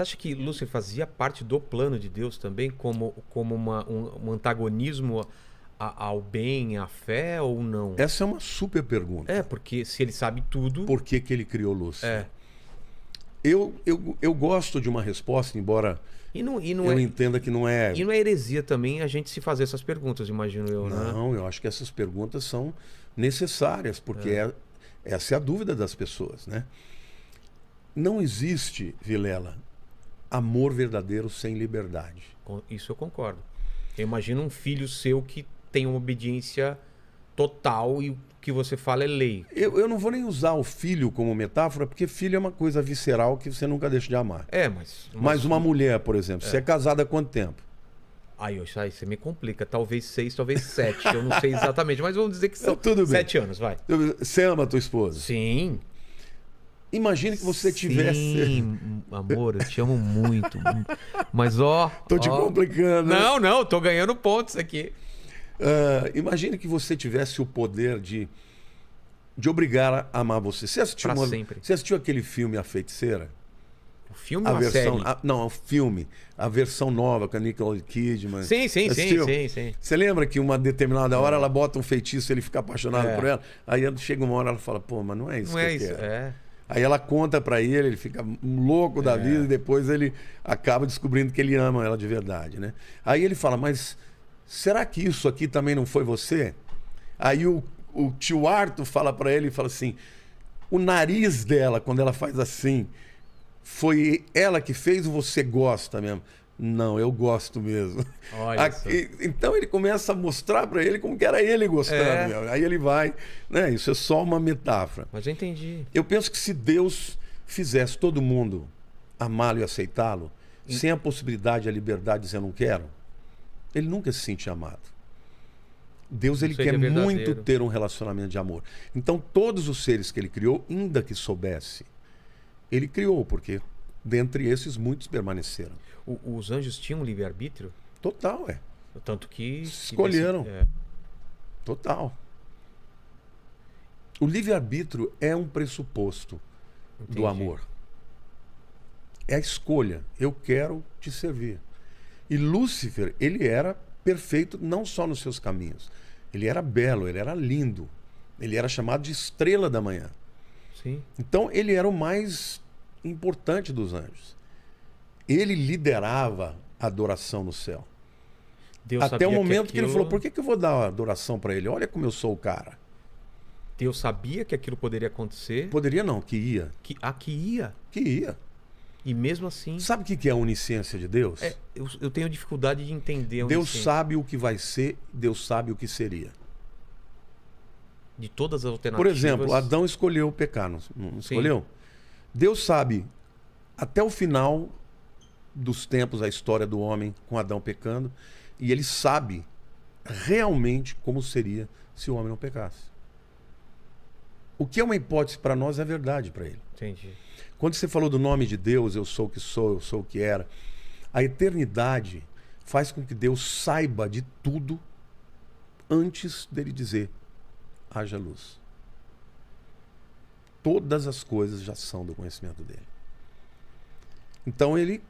Você acha que Lúcifer fazia parte do plano de Deus também, como um antagonismo ao bem, à fé, ou não? Essa é uma super pergunta. Porque se ele sabe tudo... Por que ele criou Lúcifer? Eu gosto de uma resposta, embora eu entenda que não é... E não é heresia também a gente se fazer essas perguntas, imagino eu, né? Não, eu acho que essas perguntas são necessárias, porque essa é a dúvida das pessoas, né? Não existe, Vilela, amor verdadeiro sem liberdade. Isso eu concordo. Eu imagino um filho seu que tem uma obediência total e o que você fala é lei. Eu não vou nem usar o filho como metáfora, porque filho é uma coisa visceral que você nunca deixa de amar. Mas uma mulher, por exemplo, você é casada há quanto tempo? Aí você me complica. Talvez 6, talvez 7. Eu não sei exatamente, mas vamos dizer que são tudo bem. 7 anos, vai. Você ama a tua esposa? Sim. Imagine que você tivesse... Sim, amor, eu te amo muito. Mas Tô te complicando. Não, tô ganhando pontos aqui. Imagine que você tivesse o poder de obrigar a amar você. Você assistiu aquele filme A Feiticeira? O filme ou a série? Não, o filme. A versão nova com a Nicole Kidman. Sim. Você lembra que uma determinada hora ela bota um feitiço e ele fica apaixonado por ela? Aí chega uma hora ela fala, pô, mas não é isso que eu quero. Aí ela conta pra ele fica louco da vida e depois ele acaba descobrindo que ele ama ela de verdade, né? Aí ele fala, mas será que isso aqui também não foi você? Aí o tio Arthur fala pra ele, fala assim, o nariz dela, quando ela faz assim, foi ela que fez ou você gosta mesmo? Não, eu gosto mesmo. Olha então ele começa a mostrar para ele como que era ele gostando. Aí ele vai... Né? Isso é só uma metáfora. Mas eu entendi. Eu penso que se Deus fizesse todo mundo amá-lo e aceitá-lo, sem a possibilidade, a liberdade de dizer não quero, ele nunca se sentia amado. Deus ele quer muito ter um relacionamento de amor. Então todos os seres que ele criou, ainda que soubesse, ele criou, porque dentre esses muitos permaneceram. Os anjos tinham livre-arbítrio? Total, Tanto que... escolheram. Total. O livre-arbítrio é um pressuposto do amor. É a escolha. Eu quero te servir. E Lúcifer, ele era perfeito não só nos seus caminhos. Ele era belo, ele era lindo. Ele era chamado de estrela da manhã. Sim. Então ele era o mais importante dos anjos. Ele liderava a adoração no céu. Deus até o momento que ele falou, por que eu vou dar adoração para ele? Olha como eu sou o cara. Deus sabia que aquilo poderia acontecer? Poderia não, que ia. Que ia? Que ia. E mesmo assim... Sabe o que é a onisciência de Deus? Eu tenho dificuldade de entender a onisciência. Deus sabe o que vai ser, Deus sabe o que seria. De todas as alternativas... Por exemplo, Adão escolheu pecar, não escolheu? Deus sabe até o final dos tempos a história do homem com Adão pecando, e ele sabe realmente como seria se o homem não pecasse. O que é uma hipótese para nós é verdade para ele. Entendi. Quando você falou do nome de Deus, eu sou o que sou, eu sou o que era, a eternidade faz com que Deus saiba de tudo antes dele dizer, haja luz. Todas as coisas já são do conhecimento dele. Então ele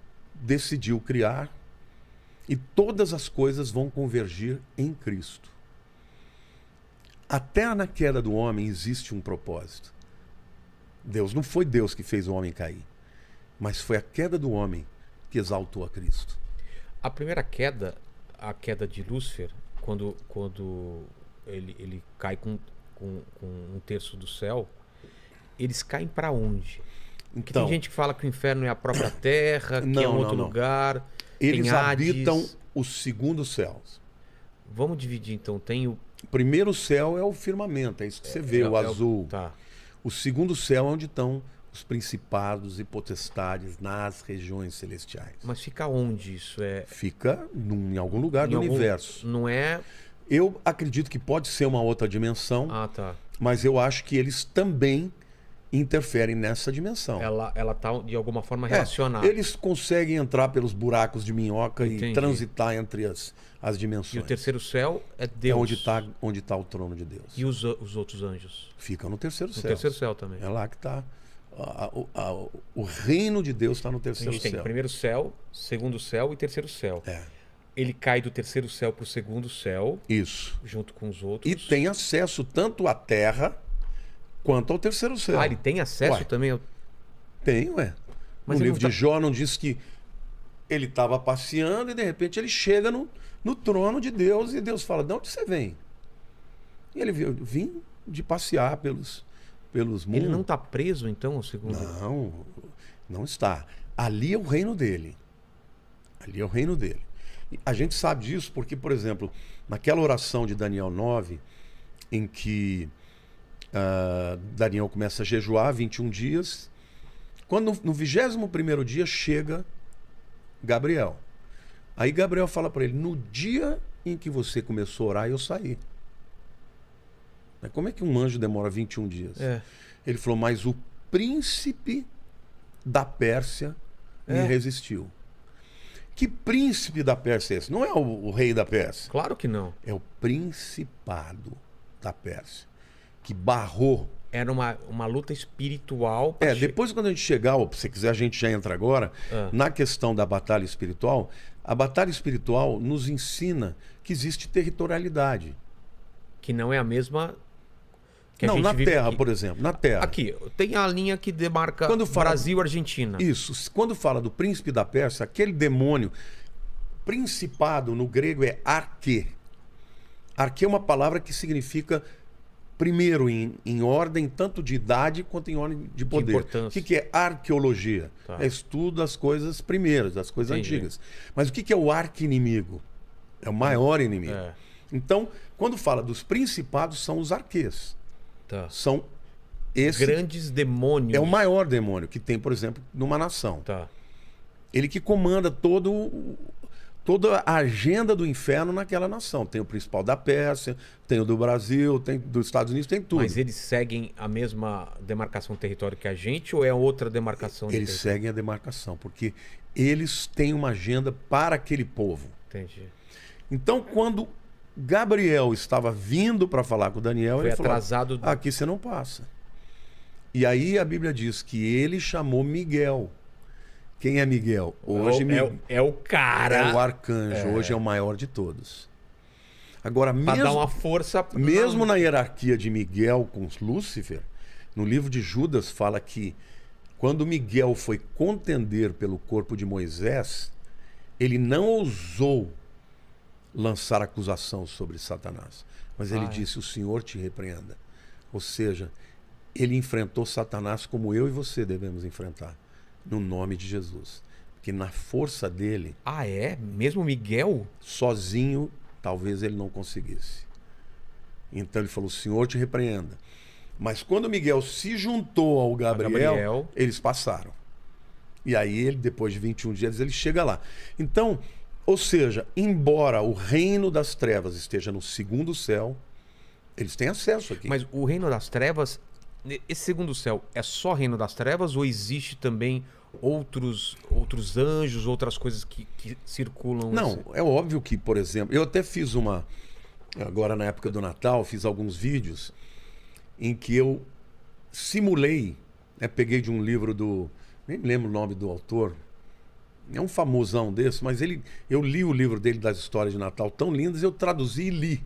decidiu criar e todas as coisas vão convergir em Cristo. Até na queda do homem existe um propósito. Deus não foi Deus que fez o homem cair, mas foi a queda do homem que exaltou a Cristo. A primeira queda, a queda de Lúcifer, quando ele cai com um terço do céu, eles caem para onde? Porque tem gente que fala que o inferno é a própria terra, que é um outro lugar. Eles habitam os segundos céus. Vamos dividir então. Tem o primeiro céu é o firmamento, é isso que você vê, o azul. Tá. O segundo céu é onde estão os principados e potestades nas regiões celestiais. Mas fica onde isso? Fica em algum lugar do universo. Não é... Eu acredito que pode ser uma outra dimensão. Ah, tá. Mas eu acho que eles também interferem nessa dimensão. Ela está de alguma forma relacionada. Eles conseguem entrar pelos buracos de minhoca e transitar entre as dimensões. E o terceiro céu é Deus. É onde tá o trono de Deus. E os outros anjos? Ficam no terceiro céu. No terceiro céu também. É lá que está O reino de Deus está no terceiro céu. A gente tem o primeiro céu, segundo céu e terceiro céu. Ele cai do terceiro céu para o segundo céu. Isso. Junto com os outros. E tem acesso tanto à terra quanto ao terceiro céu. Ele tem acesso também? Tem, ué. Mas no livro de Jó não diz que ele estava passeando e de repente ele chega no trono de Deus e Deus fala, de onde você vem? E ele viu, vim de passear pelos mundos. Ele não está preso então, segundo? Não está. Ali é o reino dele. Ali é o reino dele. E a gente sabe disso porque, por exemplo, naquela oração de Daniel 9, em que Daniel começa a jejuar 21 dias, quando no 21º dia chega Gabriel. Aí Gabriel fala para ele, no dia em que você começou a orar, eu saí. Como é que um anjo demora 21 dias? Ele falou, mas o príncipe da Pérsia me resistiu. Que príncipe da Pérsia é esse? Não é o rei da Pérsia. Claro que não. É o principado da Pérsia, que barrou. Era uma luta espiritual. Depois quando a gente chegar, ou se quiser a gente já entra agora, na questão da batalha espiritual, a batalha espiritual nos ensina que existe territorialidade. Que não é a mesma... Não, na Terra, aqui. Por exemplo. Na Terra. Aqui, tem a linha que demarca Brasil e Argentina. Isso. Quando fala do príncipe da Pérsia, aquele demônio, principado no grego é arquê. Arquê é uma palavra que significa primeiro em ordem tanto de idade quanto em ordem de poder. O que é arqueologia? É estudo das coisas primeiras, das coisas antigas. Mas o que é o arqui-inimigo? É o maior inimigo. Então, quando fala dos principados, são os arquês. São esses grandes demônios. É o maior demônio que tem, por exemplo, numa nação. Ele que comanda toda a agenda do inferno naquela nação. Tem o principal da Pérsia, tem o do Brasil, tem dos Estados Unidos, tem tudo. Mas eles seguem a mesma demarcação de território que a gente ou é outra demarcação? Eles seguem a demarcação, porque eles têm uma agenda para aquele povo. Entendi. Então, quando Gabriel estava vindo para falar com Daniel, ele falou, aqui você não passa. E aí a Bíblia diz que ele chamou Miguel. Quem é Miguel? Hoje é o cara. É o arcanjo. Hoje é o maior de todos. Agora, para dar uma força. Mesmo na hierarquia de Miguel com Lúcifer, no livro de Judas fala que quando Miguel foi contender pelo corpo de Moisés, ele não ousou lançar acusação sobre Satanás. Mas ele disse, o Senhor te repreenda. Ou seja, ele enfrentou Satanás como eu e você devemos enfrentar. No nome de Jesus. Porque na força dele... Mesmo Miguel? Sozinho, talvez ele não conseguisse. Então ele falou, o Senhor te repreenda. Mas quando Miguel se juntou ao Gabriel, eles passaram. E aí, ele, depois de 21 dias, ele chega lá. Então... Ou seja, embora o reino das trevas esteja no segundo céu, eles têm acesso aqui. Mas o reino das trevas, esse segundo céu, é só reino das trevas ou existe também outros anjos, outras coisas que circulam? Não, é óbvio que, por exemplo, eu até fiz agora na época do Natal, fiz alguns vídeos em que eu simulei, peguei de um livro nem me lembro o nome do autor, é um famosão desse, mas eu li o livro dele das histórias de Natal tão lindas, eu traduzi e li.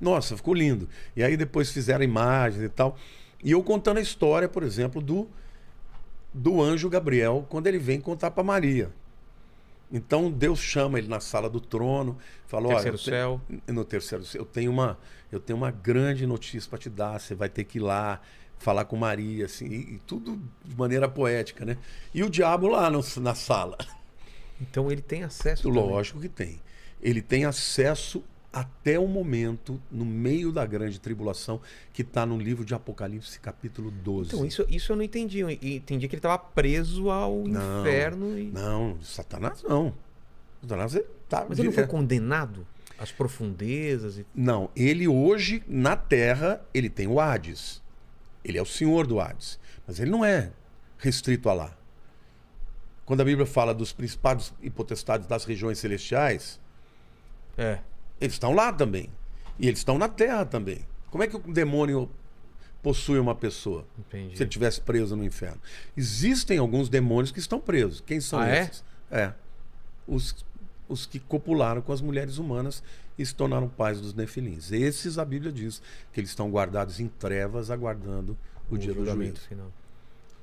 Nossa, ficou lindo. E aí depois fizeram imagens e tal. E eu contando a história, por exemplo, do anjo Gabriel, quando ele vem contar para Maria. Então Deus chama ele na sala do trono, falou: terceiro céu. No terceiro céu, eu tenho uma grande notícia para te dar, você vai ter que ir lá falar com Maria, assim, e tudo de maneira poética, né? E o diabo lá na sala. Então ele tem acesso? Lógico que tem. Ele tem acesso até o momento, no meio da grande tribulação, que está no livro de Apocalipse, capítulo 12. Então, isso eu não entendi. Eu entendi que ele estava preso ao inferno. Não, Satanás não. Satanás tá... Mas ele não foi condenado às profundezas? Não, ele hoje, na Terra, ele tem o Hades. Ele é o senhor do Hades. Mas ele não é restrito a lá. Quando a Bíblia fala dos principados e potestades das regiões celestiais, eles estão lá também. E eles estão na Terra também. Como é que o demônio possui uma pessoa. Entendi. Se ele estivesse preso no inferno. Existem alguns demônios que estão presos. Quem são esses? Os que copularam com as mulheres humanas e se tornaram pais dos nefilins. Esses, a Bíblia diz que eles estão guardados em trevas, aguardando o dia do juízo final.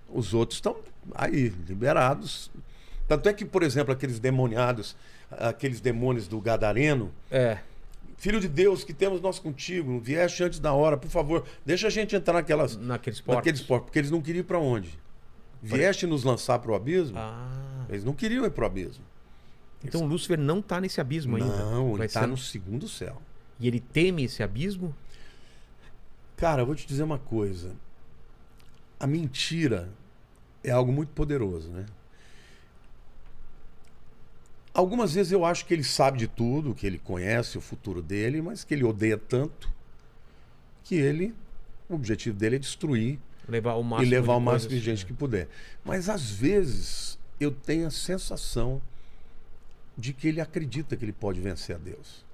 Os outros estão aí, liberados. Tanto é que, por exemplo, aqueles demoniados, aqueles demônios do Gadareno... Filho de Deus, que temos nós contigo, vieste antes da hora, por favor, deixa a gente entrar naqueles portos, porque eles não queriam ir para onde? Vieste nos lançar para o abismo? Eles não queriam ir para o abismo. Então Lúcifer não está nesse abismo ainda? Não, ele está no segundo céu. E ele teme esse abismo? Cara, eu vou te dizer uma coisa. A mentira é algo muito poderoso, né? Algumas vezes eu acho que ele sabe de tudo, que ele conhece o futuro dele, mas que ele odeia tanto que o objetivo dele é destruir e levar o máximo de gente que puder. Mas às vezes eu tenho a sensação de que ele acredita que ele pode vencer a Deus.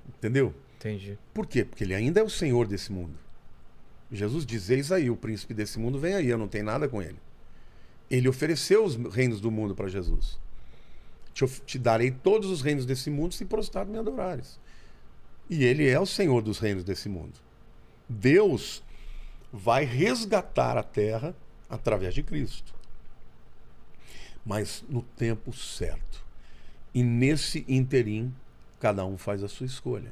Entendeu? Entendi. Por quê? Porque ele ainda é o Senhor desse mundo. Jesus diz: eis aí, o príncipe desse mundo vem aí, eu não tenho nada com ele. Ele ofereceu os reinos do mundo para Jesus. Te darei todos os reinos desse mundo se prostrado me adorares. E ele é o Senhor dos reinos desse mundo. Deus vai resgatar a terra através de Cristo. Mas no tempo certo. E nesse interim, cada um faz a sua escolha.